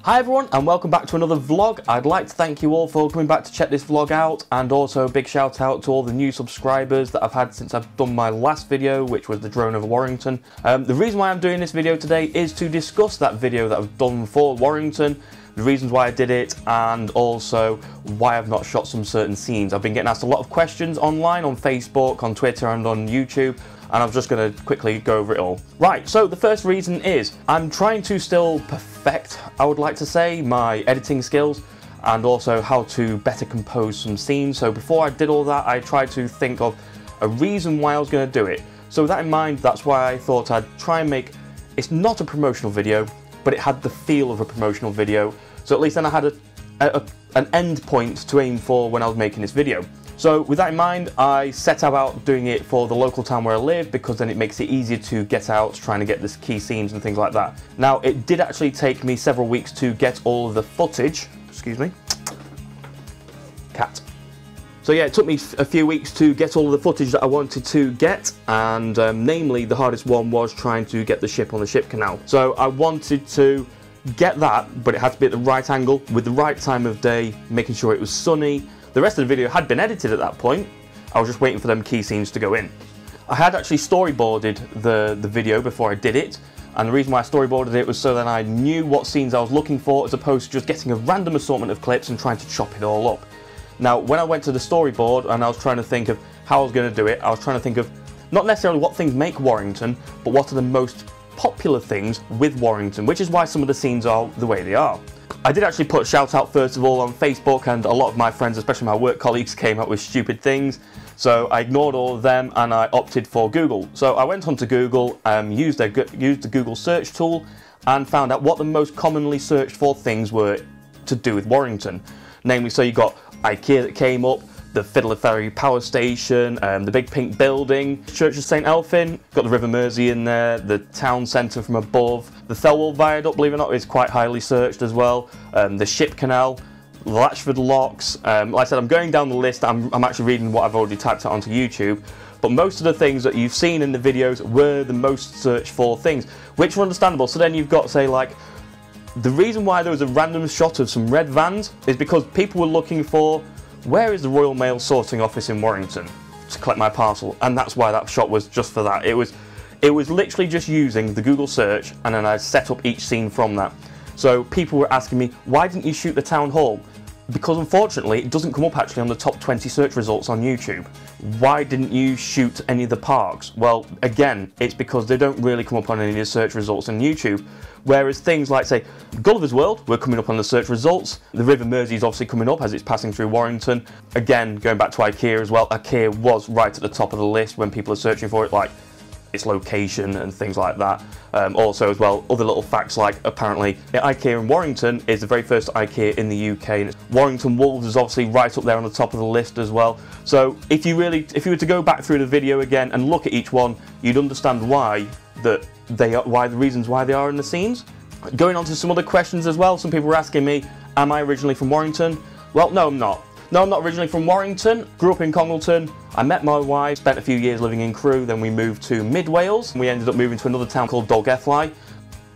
Hi everyone and welcome back to another vlog. I'd like to thank you all for coming back to check this vlog out, and also a big shout out to all the new subscribers that I've had since I've done my last video, which was the drone over Warrington. The reason why I'm doing this video today is to discuss that video that I've done for Warrington, the reasons why I did it, and also why I've not shot some certain scenes. I've been getting asked a lot of questions online, on Facebook, on Twitter and on YouTube, and I'm just going to quickly go over it all. Right, so the first reason is I'm trying to still perfect, I would like to say, my editing skills and also how to better compose some scenes. So before I did all that, I tried to think of a reason why I was going to do it. So with that in mind, that's why I thought I'd try and make, it's not a promotional video, but it had the feel of a promotional video. So at least then I had an end point to aim for when I was making this video. So with that in mind, I set about doing it for the local town where I live, because then it makes it easier to get out, trying to get the key scenes and things like that. Now, it did actually take me several weeks to get all of the footage. Excuse me. Cat. So yeah, it took me a few weeks to get all of the footage that I wanted to get, and namely the hardest one was trying to get the ship on the ship canal. So I wanted to get that, but it had to be at the right angle, with the right time of day, making sure it was sunny. The rest of the video had been edited at that point. I was just waiting for them key scenes to go in. I had actually storyboarded the video before I did it, and the reason why I storyboarded it was so that I knew what scenes I was looking for, as opposed to just getting a random assortment of clips and trying to chop it all up. Now, when I went to the storyboard and I was trying to think of how I was going to do it, I was trying to think of not necessarily what things make Warrington, but what are the most popular things with Warrington, which is why some of the scenes are the way they are. I did actually put a shout out first of all on Facebook, and a lot of my friends, especially my work colleagues, came up with stupid things. So I ignored all of them and I opted for Google. So I went onto Google, used the Google search tool, and found out what the most commonly searched for things were to do with Warrington. Namely, so you got IKEA that came up, the Fiddler Ferry power station, the big pink building, Church of St Elphin, got the River Mersey in there, the town centre from above, the Thelwall Viaduct, believe it or not, is quite highly searched as well, the ship canal, Latchford Locks. Like I said, I'm going down the list. I'm actually reading what I've already typed out onto YouTube, but most of the things that you've seen in the videos were the most searched for things, which are understandable. So then you've got, say, like, the reason why there was a random shot of some red vans is because people were looking for, where is the Royal Mail sorting office in Warrington to collect my parcel? And that's why that shot was just for that. It was literally just using the Google search, and then I set up each scene from that. So people were asking me, why didn't you shoot the town hall? Because unfortunately it doesn't come up actually on the top 20 search results on YouTube. Why didn't you shoot any of the parks? Well, again, it's because they don't really come up on any of the search results on YouTube. Whereas things like, say, Gulliver's World were coming up on the search results. The River Mersey is obviously coming up as it's passing through Warrington. Again, going back to IKEA as well, IKEA was right at the top of the list when people are searching for it, like its location and things like that. Also as well, other little facts like, apparently IKEA in Warrington is the very first IKEA in the UK, and Warrington Wolves is obviously right up there on the top of the list as well. So if you were to go back through the video again and look at each one, you'd understand why the reasons why they are in the scenes. Going on to some other questions as well, some people were asking me, am I originally from Warrington? Well, no, I'm not. No, I'm not originally from Warrington. Grew up in Congleton. I met my wife, spent a few years living in Crewe, then we moved to Mid Wales. We ended up moving to another town called Dolgellau.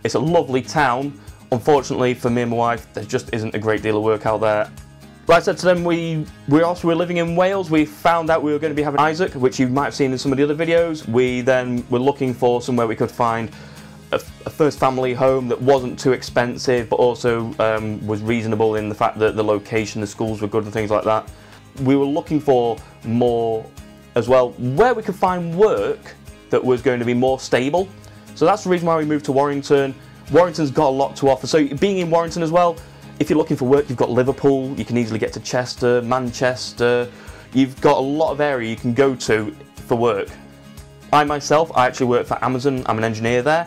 It's a lovely town. Unfortunately for me and my wife, there just isn't a great deal of work out there. Like I said to them, we also were living in Wales. We found out we were going to be having Isaac, which you might have seen in some of the other videos. We then were looking for somewhere we could find a first family home that wasn't too expensive, but also was reasonable in the fact that the location, the schools were good and things like that. We were looking for more as well, where we could find work that was going to be more stable. So that's the reason why we moved to Warrington. Warrington's got a lot to offer. So being in Warrington as well, if you're looking for work, you've got Liverpool, you can easily get to Chester, Manchester. You've got a lot of area you can go to for work. I actually work for Amazon. I'm an engineer there.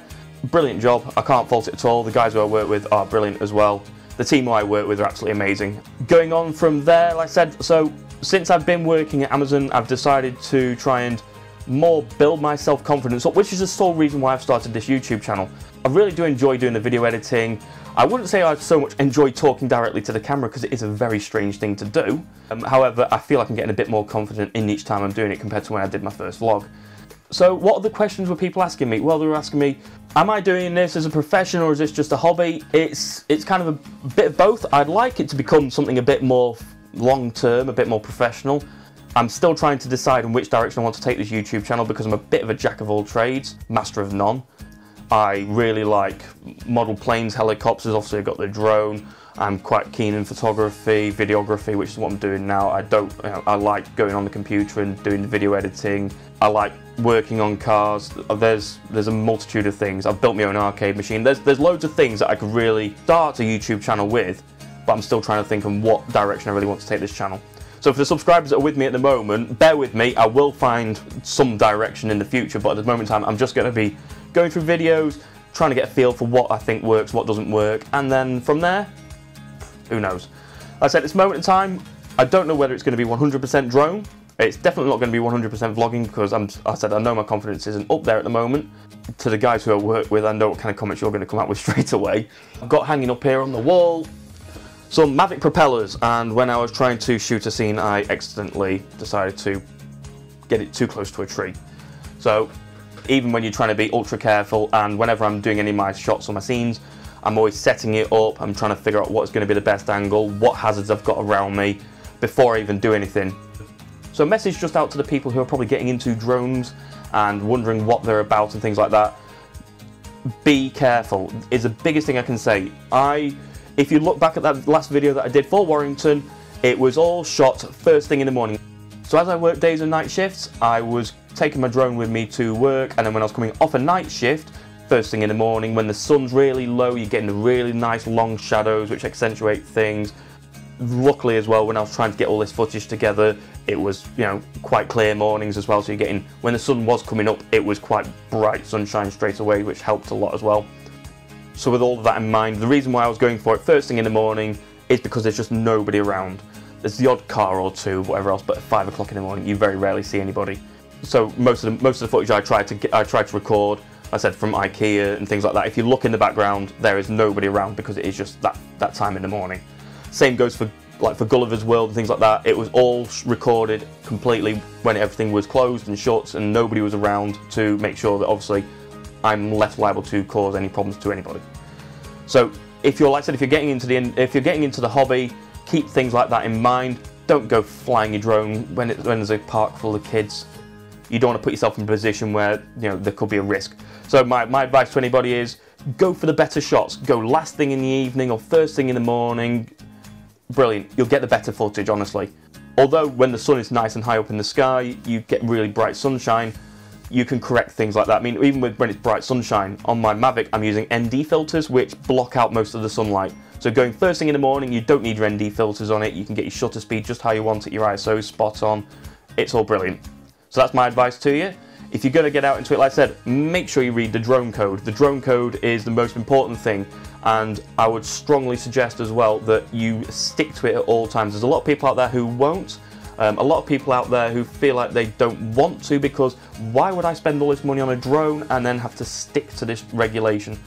Brilliant job, I can't fault it at all. The guys who I work with are brilliant as well. The team who I work with are absolutely amazing. Going on from there, like I said, so since I've been working at Amazon, I've decided to try and more build my self-confidence up, which is the sole reason why I've started this YouTube channel. I really do enjoy doing the video editing. I wouldn't say I so much enjoy talking directly to the camera, because it is a very strange thing to do. However, I feel like I'm getting a bit more confident in each time I'm doing it compared to when I did my first vlog. So what other questions were people asking me? Well, they were asking me, Am I doing this as a profession or is this just a hobby? It's kind of a bit of both. I'd like it to become something a bit more long-term, a bit more professional. I'm still trying to decide in which direction I want to take this YouTube channel because I'm a bit of a jack of all trades, master of none. I really like model planes, helicopters, obviously I've got the drone. I'm quite keen in photography, videography, which is what I'm doing now. I like going on the computer and doing the video editing. I like working on cars. There's a multitude of things. I've built my own arcade machine. There's loads of things that I could really start a YouTube channel with, but I'm still trying to think on what direction I really want to take this channel. So for the subscribers that are with me at the moment, bear with me, I will find some direction in the future, but at the moment in time I'm just going to be going through videos, trying to get a feel for what I think works, what doesn't work, and then from there, who knows. Like I said, at this moment in time, I don't know whether it's going to be 100% drone. It's definitely not going to be 100% vlogging because I know my confidence isn't up there at the moment. To the guys who I work with, I know what kind of comments you're going to come out with straight away. I've got hanging up here on the wall some Mavic propellers, and when I was trying to shoot a scene, I accidentally decided to get it too close to a tree. So even when you're trying to be ultra careful, and whenever I'm doing any of my shots or my scenes, I'm always setting it up. I'm trying to figure out what's going to be the best angle, what hazards I've got around me before I even do anything. So a message just out to the people who are probably getting into drones and wondering what they're about and things like that. Be careful is the biggest thing I can say. If you look back at that last video that I did for Warrington, it was all shot first thing in the morning. So as I worked days and night shifts, I was taking my drone with me to work, and then when I was coming off a night shift, first thing in the morning, when the sun's really low, you're getting the really nice long shadows which accentuate things. Luckily as well, when I was trying to get all this footage together, it was, you know, quite clear mornings as well, so you're getting, when the sun was coming up, it was quite bright sunshine straight away, which helped a lot as well. So with all of that in mind, the reason why I was going for it first thing in the morning is because there's just nobody around. There's the odd car or two, whatever else, but at 5 o'clock in the morning, you very rarely see anybody. So most of the footage I tried to record, I said from IKEA and things like that. If you look in the background, there is nobody around because it is just that time in the morning. Same goes for Gulliver's World and things like that. It was all recorded completely when everything was closed and shut and nobody was around to make sure that obviously I'm less liable to cause any problems to anybody. So if you're, like I said, if you're getting into the hobby, keep things like that in mind. Don't go flying your drone when there's a park full of kids. You don't want to put yourself in a position where, you know, there could be a risk. So my advice to anybody is go for the better shots. Go last thing in the evening or first thing in the morning. Brilliant. You'll get the better footage, honestly. Although when the sun is nice and high up in the sky, you get really bright sunshine, you can correct things like that. I mean, even when it's bright sunshine, on my Mavic, I'm using ND filters, which block out most of the sunlight. So going first thing in the morning, you don't need your ND filters on it. You can get your shutter speed just how you want it, your ISO spot on. It's all brilliant. So that's my advice to you. If you're going to get out into it, like I said, make sure you read the drone code. The drone code is the most important thing, and I would strongly suggest as well that you stick to it at all times. There's a lot of people out there who won't. A lot of people out there who feel like they don't want to, because why would I spend all this money on a drone and then have to stick to this regulation?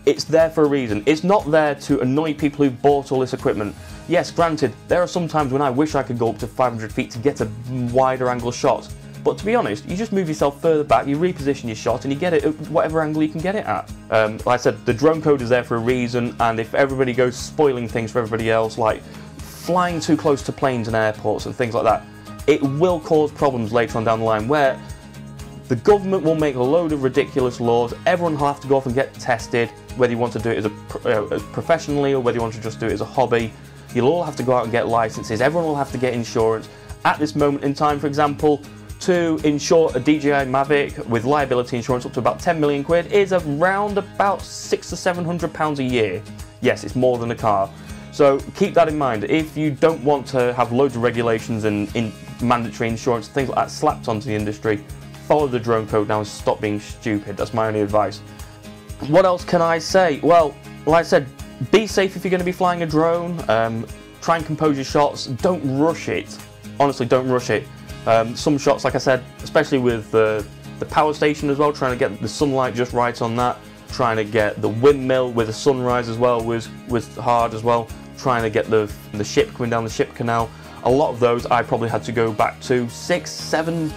It's there for a reason. It's not there to annoy people who've bought all this equipment. Yes, granted, there are some times when I wish I could go up to 500 feet to get a wider angle shot. But to be honest, you just move yourself further back, you reposition your shot, and you get it at whatever angle you can get it at. Like I said, the drone code is there for a reason, and if everybody goes spoiling things for everybody else, like flying too close to planes and airports and things like that, it will cause problems later on down the line where the government will make a load of ridiculous laws. Everyone will have to go off and get tested, whether you want to do it as professionally or whether you want to just do it as a hobby. You'll all have to go out and get licenses. Everyone will have to get insurance. At this moment in time, for example, to insure a DJI Mavic with liability insurance up to about 10 million quid is around about £600 to £700 a year. Yes, it's more than a car. So keep that in mind. If you don't want to have loads of regulations and mandatory insurance, things like that slapped onto the industry, follow the drone code now and stop being stupid. That's my only advice. What else can I say? Well, like I said, be safe if you're going to be flying a drone. Try and compose your shots. Don't rush it. Honestly, don't rush it. Some shots, like I said, especially with the power station as well, trying to get the sunlight just right on that. Trying to get the windmill with the sunrise as well was hard as well. Trying to get the ship coming down the ship canal. A lot of those I probably had to go back to 6, 7,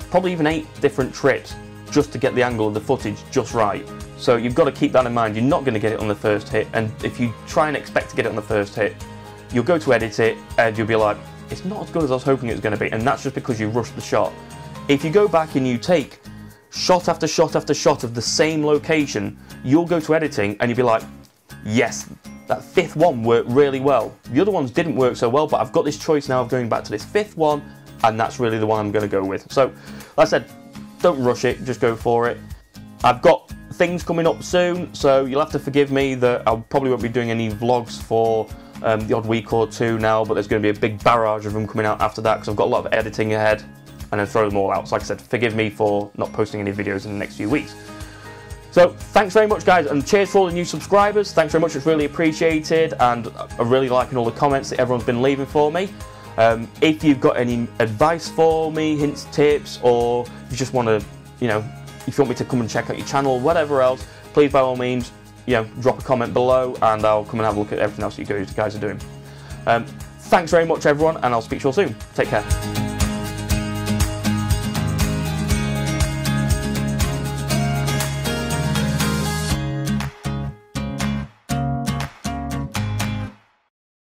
probably even 8 different trips just to get the angle of the footage just right. So you've got to keep that in mind. You're not going to get it on the first hit, and if you try and expect to get it on the first hit, you'll go to edit it and you'll be like, it's not as good as I was hoping it was going to be, and that's just because you rushed the shot. If you go back and you take shot after shot after shot of the same location, you'll go to editing and you'll be like, yes, that fifth one worked really well. The other ones didn't work so well, but I've got this choice now of going back to this fifth one, and that's really the one I'm going to go with. So, like I said, don't rush it, just go for it. I've got things coming up soon, so you'll have to forgive me that I probably won't be doing any vlogs for the odd week or two now, but there's going to be a big barrage of them coming out after that because I've got a lot of editing ahead and then throw them all out. So like I said, forgive me for not posting any videos in the next few weeks. So thanks very much, guys, and cheers for all the new subscribers. Thanks very much, it's really appreciated, and I'm really liking all the comments that everyone's been leaving for me. If you've got any advice for me, hints, tips, or you just want to, you know, if you want me to come and check out your channel, whatever else, please by all means, you know, drop a comment below and I'll come and have a look at everything else you guys are doing. Thanks very much, everyone, and I'll speak to you all soon. Take care.